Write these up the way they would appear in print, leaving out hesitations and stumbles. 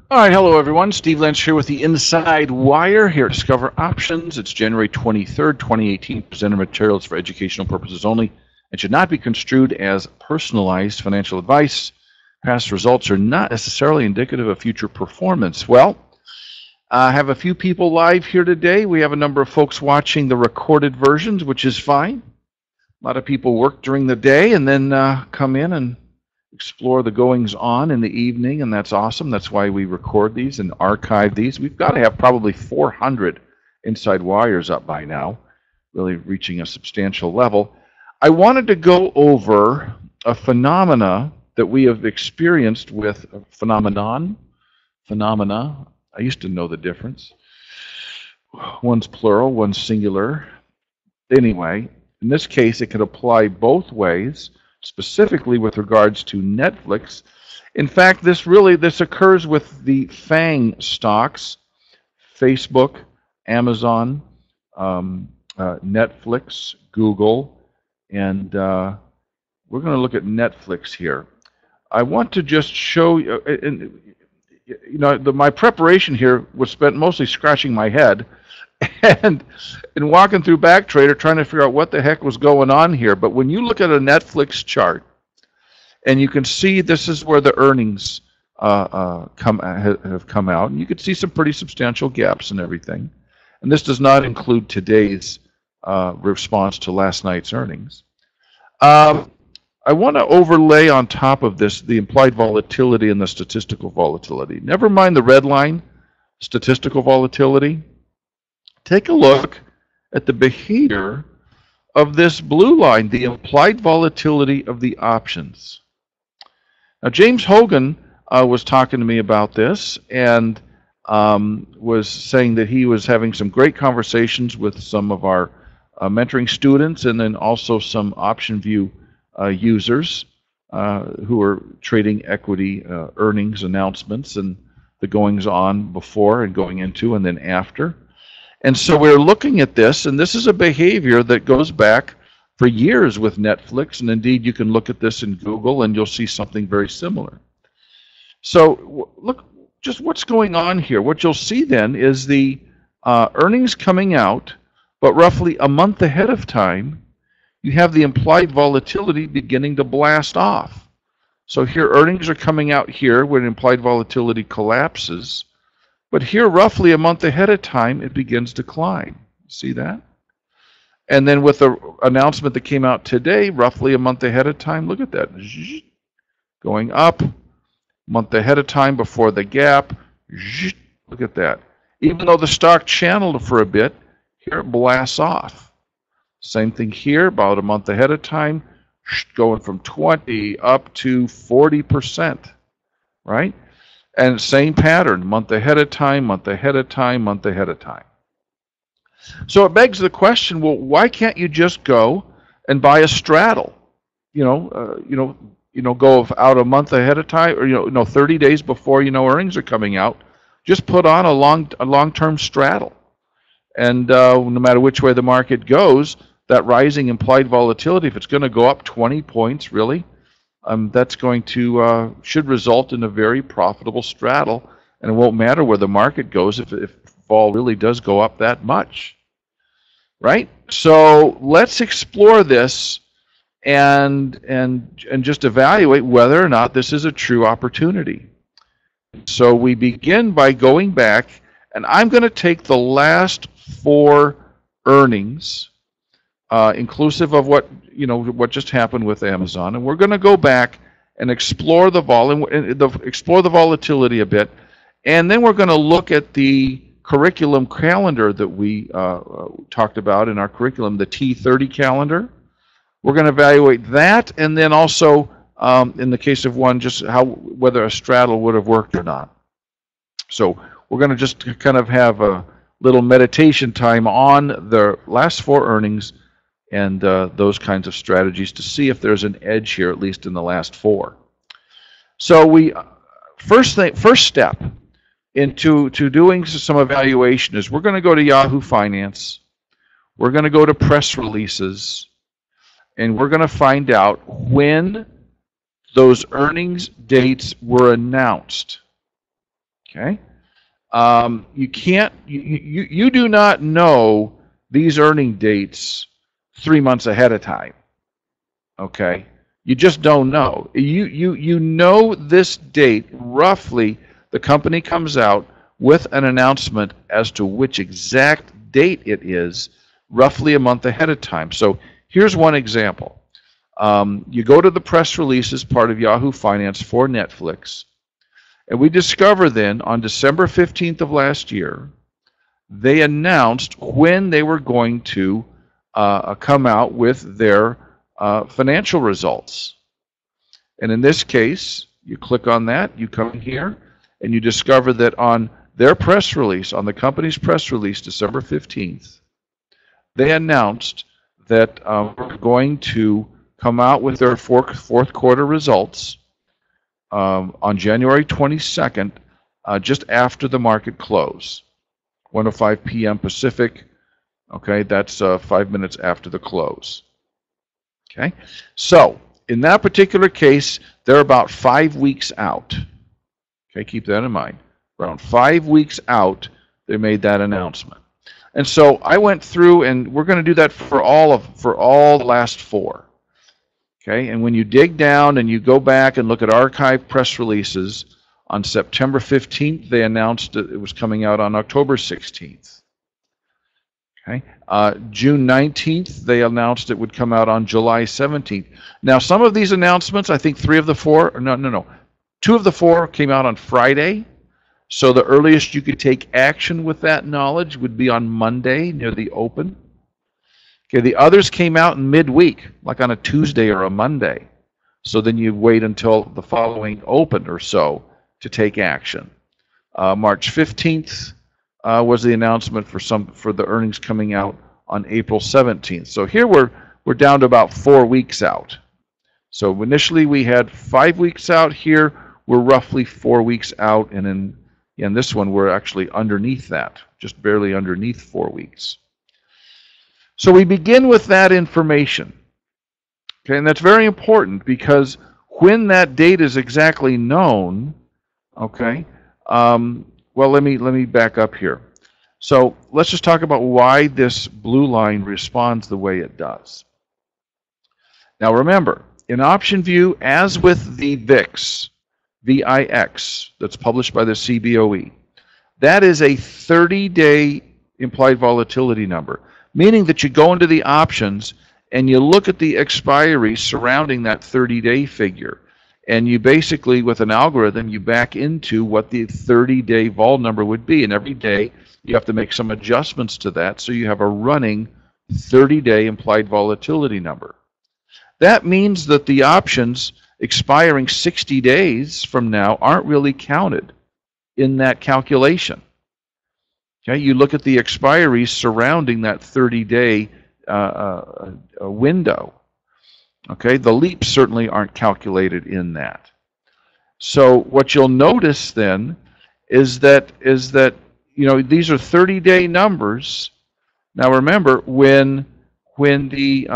All right, hello everyone. Steve Lentz here with the Inside Wire here at Discover Options. It's January 23rd, 2018. Presented materials for educational purposes only and should not be construed as personalized financial advice. Past results are not necessarily indicative of future performance. Well, I have a few people live here today. We have a number of folks watching the recorded versions, which is fine. A lot of people work during the day and then come in and explore the goings on in the evening, and that's awesome. That's why we record these and archive these. We've got to have probably 400 Inside Wires up by now, really reaching a substantial level. I wanted to go over a phenomena that we have experienced with phenomena. I used to know the difference. One's plural, one's singular. Anyway, in this case, it could apply both ways, specifically with regards to Netflix. In fact, this occurs with the FANG stocks, Facebook, Amazon, Netflix, Google, and we're going to look at Netflix here. I want to just show you, my preparation here was spent mostly scratching my head and walking through BackTrader trying to figure out what the heck was going on here. But when you look at a Netflix chart, and you can see this is where the earnings have come out, and you can see some pretty substantial gaps and everything. And this does not include today's response to last night's earnings. I want to overlay on top of this the implied volatility and the statistical volatility. Never mind the red line, statistical volatility. Take a look at the behavior of this blue line, the implied volatility of the options. Now, James Hogan was talking to me about this and was saying that he was having some great conversations with some of our mentoring students and then also some OptionVue users who are trading equity earnings announcements and the goings on before and going into and then after. And so we're looking at this, and this is a behavior that goes back for years with Netflix, and indeed you can look at this in Google and you'll see something very similar. So look, just what's going on here. What you'll see then is the earnings coming out, but roughly a month ahead of time, you have the implied volatility beginning to blast off. So here earnings are coming out here when implied volatility collapses. But here, roughly a month ahead of time, it begins to climb. See that? And then with the announcement that came out today, roughly a month ahead of time, look at that. Going up, month ahead of time before the gap. Look at that. Even though the stock channeled for a bit, here it blasts off. Same thing here, about a month ahead of time, going from 20 up to 40%, right? And same pattern, month ahead of time, month ahead of time, month ahead of time. So it begs the question, well, why can't you just go and buy a straddle? Go out a month ahead of time, or 30 days before earnings are coming out. Just put on a long-term straddle, and no matter which way the market goes, that rising implied volatility, if it's going to go up 20 points, really. That's going to should result in a very profitable straddle, and it won't matter where the market goes if vol really does go up that much, right? So let's explore this and just evaluate whether or not this is a true opportunity. So we begin by going back, and I'm going to take the last 4 earnings, inclusive of what just happened with Amazon, and we're going to go back and explore the volatility a bit, and then we're going to look at the curriculum calendar that we talked about in our curriculum, the T30 calendar. We're going to evaluate that, and then also in the case of one, just whether a straddle would have worked or not. So we're going to just kind of have a little meditation time on the last 4 earnings and those kinds of strategies to see if there's an edge here, at least in the last 4. So we first step into doing some evaluation is we're going to go to Yahoo Finance, we're going to go to press releases, and we're going to find out when those earnings dates were announced. Okay. You do not know these earning dates 3 months ahead of time. Okay. You just don't know. You know this date roughly. The company comes out with an announcement as to which exact date it is, roughly a month ahead of time. So here's one example. You go to the press release as part of Yahoo Finance for Netflix, and we discover then on December 15th of last year, they announced when they were going to come out with their financial results. And in this case, you click on that, you come here, and you discover that on their press release, on the company's press release, December 15th, they announced that we're going to come out with their fourth quarter results on January 22nd, just after the market close, 1:05 p.m. Pacific. Okay, that's 5 minutes after the close. Okay, so in that particular case, they're about 5 weeks out. Okay, keep that in mind. Around 5 weeks out, they made that announcement. And so I went through, and we're going to do that for all the last 4. Okay, and when you dig down and you go back and look at archived press releases, on September 15th, they announced that it was coming out on October 16th. Okay, June 19th, they announced it would come out on July 17th. Now, some of these announcements, I think 2 of the 4 came out on Friday. So the earliest you could take action with that knowledge would be on Monday near the open. Okay, the others came out in midweek, like on a Tuesday or a Monday. So then you wait until the following open or so to take action. March 15th was the announcement for the earnings coming out on April 17th. So here we're down to about 4 weeks out. So initially we had 5 weeks out. Here we're roughly 4 weeks out, and in this one we're actually underneath that, just barely underneath 4 weeks. So we begin with that information. Okay, and that's very important because when that date is exactly known, okay, well, let me back up here. So let's just talk about why this blue line responds the way it does. Now remember, in OptionVue, as with the VIX, VIX, that's published by the CBOE, that is a 30-day implied volatility number, meaning that you go into the options and you look at the expiry surrounding that 30-day figure. And you basically, with an algorithm, you back into what the 30-day vol number would be. And every day, you have to make some adjustments to that, so you have a running 30-day implied volatility number. That means that the options expiring 60 days from now aren't really counted in that calculation. Okay, you look at the expiries surrounding that 30-day window. Okay, the leaps certainly aren't calculated in that. So what you'll notice then is that these are 30-day numbers. Now remember, when the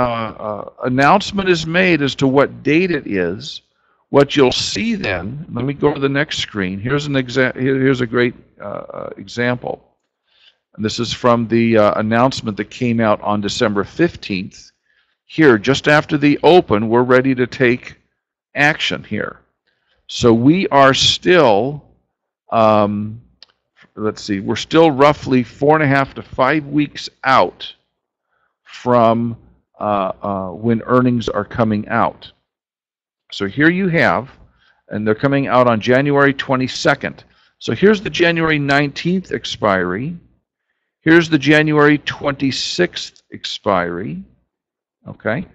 announcement is made as to what date it is, what you'll see then, let me go to the next screen. Here's a great example. And this is from the announcement that came out on December 15th. Here, just after the open, we're ready to take action here. So we are still, let's see, we're still roughly 4.5 to 5 weeks out from when earnings are coming out. So here you have, and they're coming out on January 22nd. So here's the January 19th expiry. Here's the January 26th expiry. Okay,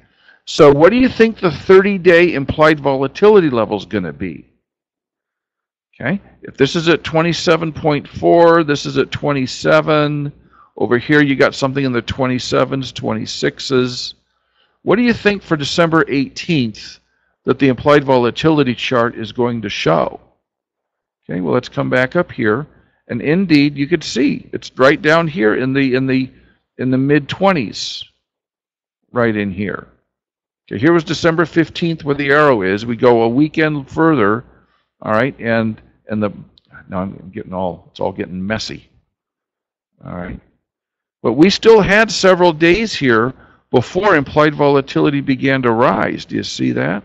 so what do you think the 30-day implied volatility level is going to be? Okay, if this is at 27.4, this is at 27. Over here you got something in the 27s, 26s. What do you think for December 18th that the implied volatility chart is going to show? Okay, well, let's come back up here, and indeed you could see it's right down here in the mid-20s. Right in here. Okay, here was December 15th where the arrow is. We go a weekend further, all right, and Now I'm getting it's all getting messy. All right. But we still had several days here before implied volatility began to rise. Do you see that?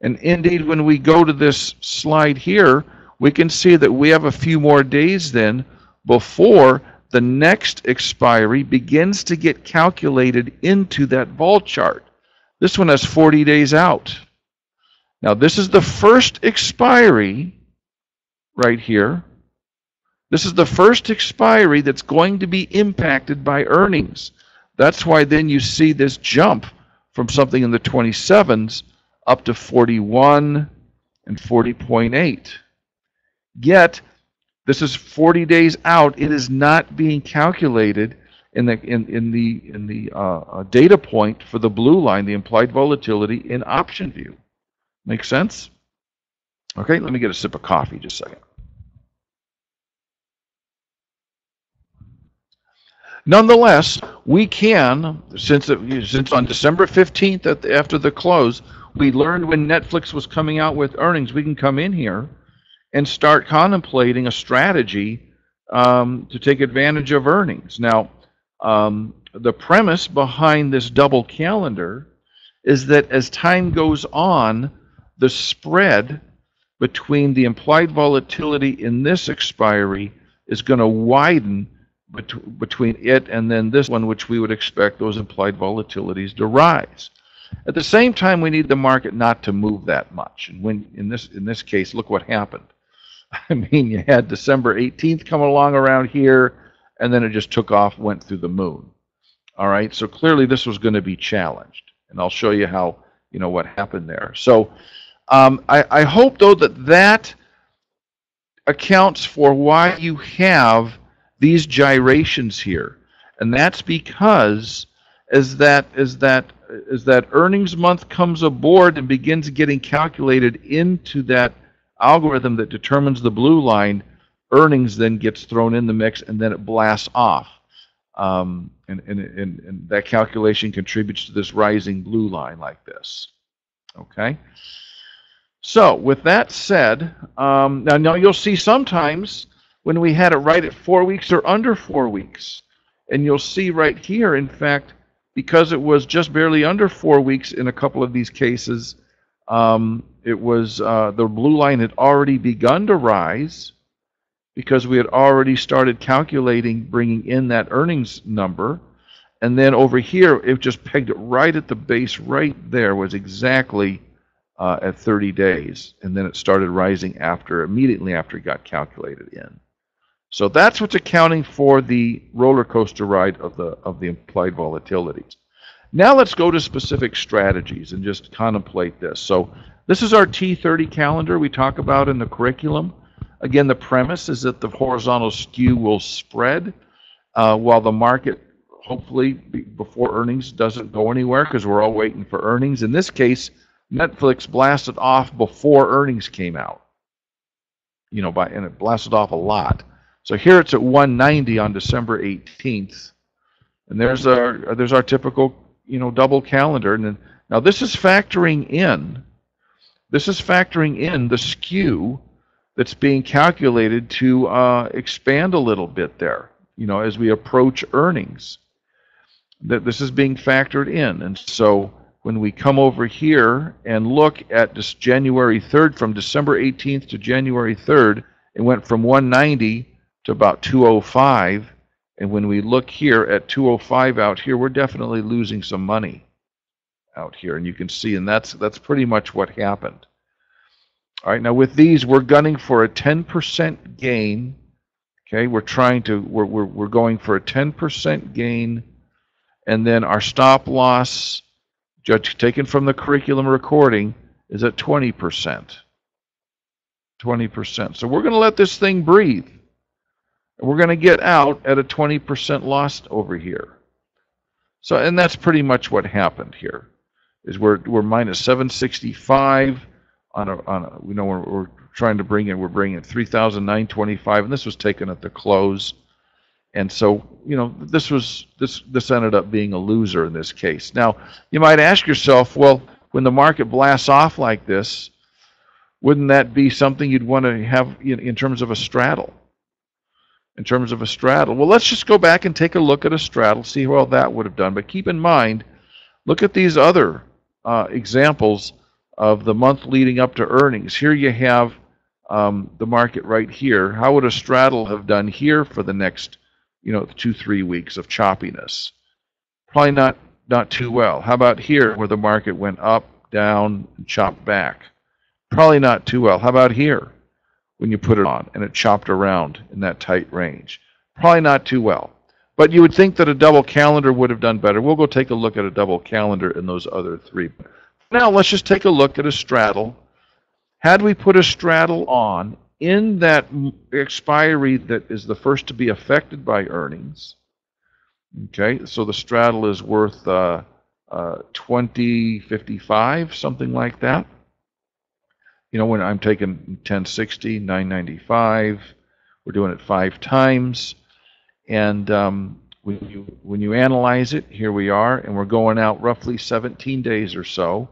And indeed, when we go to this slide here, we can see that we have a few more days then before the next expiry begins to get calculated into that vol chart. This one has 40 days out. Now, this is the first expiry right here. This is the first expiry that's going to be impacted by earnings. That's why then you see this jump from something in the 27s up to 41 and 40.8. Yet, this is 40 days out. It is not being calculated in the data point for the blue line, the implied volatility in OptionVue. Make sense? Okay, let me get a sip of coffee just a second. Nonetheless, we can, since on December 15th after the close, we learned when Netflix was coming out with earnings, we can come in here and start contemplating a strategy to take advantage of earnings. Now, the premise behind this double calendar is that as time goes on, the spread between the implied volatility in this expiry is going to widen between it and then this one, which we would expect those implied volatilities to rise. At the same time, we need the market not to move that much. And when in this case, look what happened. I mean, you had December 18th come along around here, and then it just took off, went through the moon. All right, so clearly this was going to be challenged, and I'll show you how, what happened there. So I hope, though, that accounts for why you have these gyrations here, and that's because as that earnings month comes aboard and begins getting calculated into that algorithm that determines the blue line, earnings then gets thrown in the mix, and then it blasts off, and that calculation contributes to this rising blue line like this. Okay. So with that said, now you'll see sometimes when we had it right at 4 weeks or under 4 weeks. And you'll see right here, in fact, because it was just barely under 4 weeks in a couple of these cases, it was the blue line had already begun to rise because we had already started calculating, bringing in that earnings number. And then over here, it just pegged it right at the base right there, was exactly at 30 days. And then it started rising immediately after it got calculated in. So that's what's accounting for the roller coaster ride of the implied volatilities. Now let's go to specific strategies and just contemplate this. So this is our T30 calendar we talk about in the curriculum. Again, the premise is that the horizontal skew will spread while the market, hopefully before earnings, doesn't go anywhere because we're all waiting for earnings. In this case, Netflix blasted off before earnings came out. And it blasted off a lot. So here it's at 190 on December 18th, and there's our typical double calendar. And then, now this is factoring in the skew that's being calculated to expand a little bit there. As we approach earnings, that this is being factored in. And so when we come over here and look at this January 3rd, from December 18th to January 3rd, it went from 190 to about 205, and when we look here at 205 out here, we're definitely losing some money out here, and you can see, and that's pretty much what happened. All right, now with these, we're gunning for a 10% gain. Okay, we're going for a 10% gain, and then our stop loss, taken from the curriculum recording, is at 20%. 20%. So we're going to let this thing breathe. We're going to get out at a 20% loss over here. So, and that's pretty much what happened here. Is we're minus 765 we're trying to we're bringing in 3,925, and this was taken at the close. And so, this ended up being a loser in this case. Now, you might ask yourself, well, when the market blasts off like this, Wouldn't that be something you'd want to have in terms of a straddle? In terms of a straddle. Well, let's just go back and take a look at a straddle, see how well that would have done. But keep in mind, look at these other examples of the month leading up to earnings. Here you have the market right here. How would a straddle have done here for the next 2-3 weeks of choppiness? Probably not too well. How about here where the market went up, down, and chopped back? Probably not too well. How about here when you put it on and it chopped around in that tight range? Probably not too well. But you would think that a double calendar would have done better. We'll go take a look at a double calendar in those other three. Now let's just take a look at a straddle. Had we put a straddle on in that expiry that is the first to be affected by earnings, okay, so the straddle is worth 20.55, something like that. When I'm taking 1060, 995, we're doing it 5 times. And when you analyze it, here we are, and we're going out roughly 17 days or so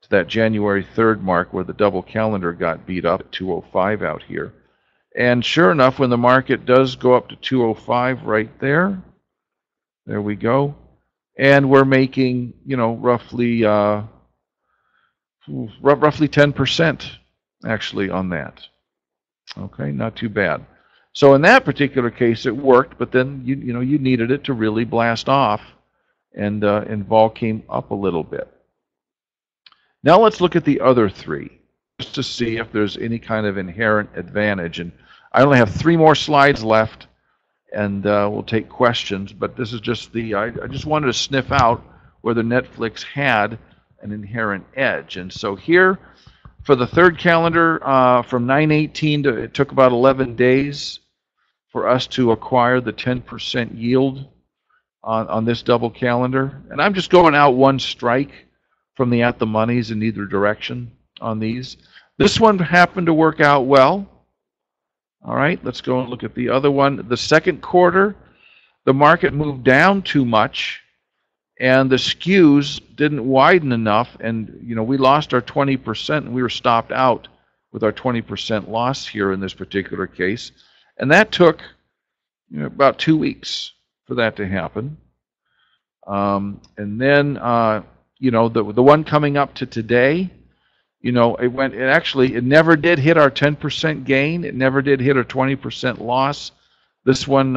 to that January 3rd mark where the double calendar got beat up at 205 out here. And sure enough, when the market does go up to 205 right there, there we go, and we're making roughly 10% actually on that. Okay, not too bad. So in that particular case, it worked, but then you needed it to really blast off, and vol came up a little bit. Now let's look at the other three, just to see if there's any kind of inherent advantage. And I only have 3 more slides left, and we'll take questions. But this is just I just wanted to sniff out whether Netflix had an inherent edge. And so here, for the third calendar, from 9/18 to, it took about 11 days for us to acquire the 10% yield on this double calendar. And I'm just going out one strike from the at the monies in either direction on these. This one happened to work out well. All right, let's go and look at the other one. The second quarter, the market moved down too much, and the skews didn't widen enough, and we lost our 20%, and we were stopped out with our 20% loss here in this particular case. And that took about 2 weeks for that to happen. And then the one coming up to today, it never did hit our 10% gain. It never did hit our 20% loss. This one,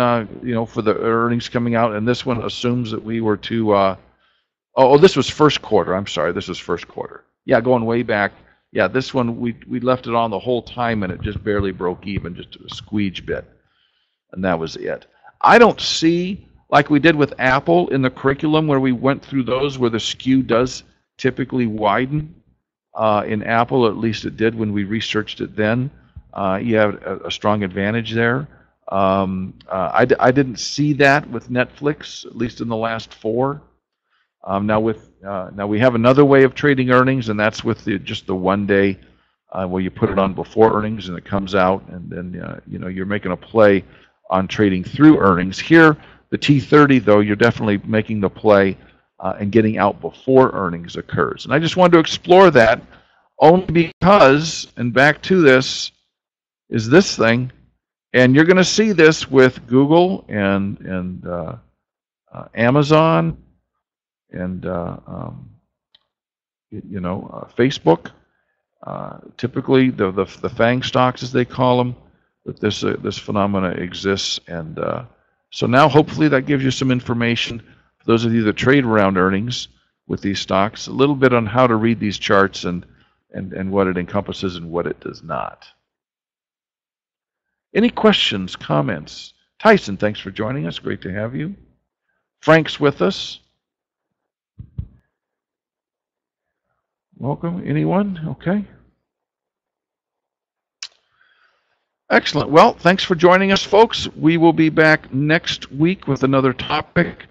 for the earnings coming out, and this one assumes that we were to, this was first quarter. I'm sorry, this was first quarter. Yeah, going way back. Yeah, this one, we left it on the whole time, and it just barely broke even, just a squeege bit. And that was it. I don't see, like we did with Apple in the curriculum where we went through those where the skew does typically widen. In Apple, at least it did when we researched it then. You have a strong advantage there. I didn't see that with Netflix, at least in the last 4. Now we have another way of trading earnings, and that's with just the 1 day where you put it on before earnings and it comes out, and then you're making a play on trading through earnings. Here, the T30 though, you're definitely making the play and getting out before earnings occurs. And I just wanted to explore that only because, and back to this, is this thing, and you're going to see this with Google and Amazon and Facebook. Typically, the FANG stocks, as they call them, that this phenomena exists, and so now hopefully that gives you some information for those of you that trade around earnings with these stocks, a little bit on how to read these charts and what it encompasses and what it does not. Any questions, comments? Tyson, thanks for joining us. Great to have you. Frank's with us. Welcome. Anyone? Okay. Excellent. Well, thanks for joining us, folks. We will be back next week with another topic.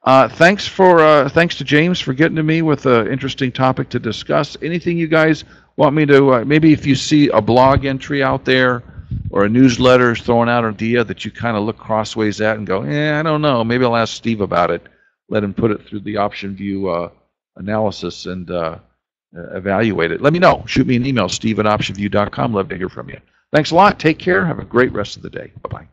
Thanks to James for getting to me with an interesting topic to discuss. Anything you guys want me to, maybe if you see a blog entry out there or a newsletter throwing out an idea that you kind of look crossways at and go, I don't know, maybe I'll ask Steve about it. Let him put it through the OptionVue analysis, and evaluate it. Let me know. Shoot me an email, steve@optionvue.com. Love to hear from you. Thanks a lot. Take care. Have a great rest of the day. Bye-bye.